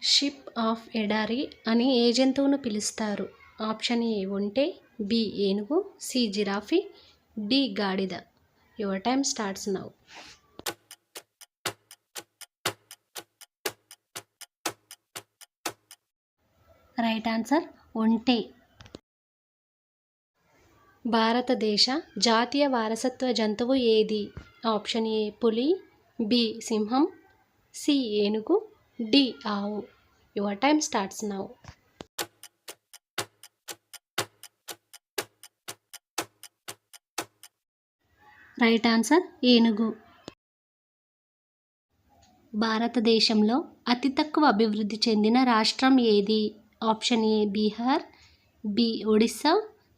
Ship of ఎడారి అని ఏ జంతువును పిలుస్తారు? ఆప్షన్ ఏ ఒంటె, బి ఏనుగు, సి జిరాఫీ, డి గాడిద. Your time starts now. Right answer ఒంటె. భారతదేశ జాతీయ వారసత్వ జంతువు ఏది? ఆప్షన్ ఏ పులి, బి సింహం, సి ఏనుగు, డి ఆవు. Your time starts now. Right answer ఏనుగు. భారతదేశంలో అతి తక్కువ అభివృద్ధి చెందిన రాష్ట్రం ఏది? Option A Bihar, B Odisha,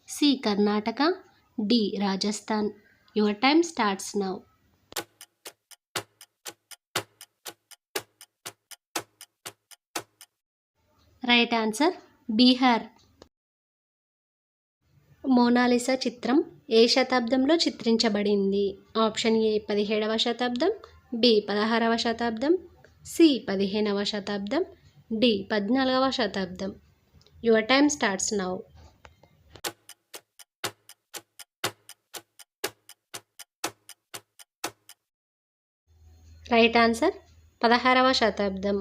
C Karnataka, D Rajasthan. Your time starts now. Right answer Bihar. Mona Lisa చిత్రం ఏ శతాబ్దంలో చిత్రించబడింది? ఆప్షన్ ఏ 17వ శతాబ్దం, బి 16వ శతాబ్దం, సి 15వ శతాబ్దం, డి 14వ శతాబ్దం. Your time starts now. Right answer 16వ శతాబ్దం.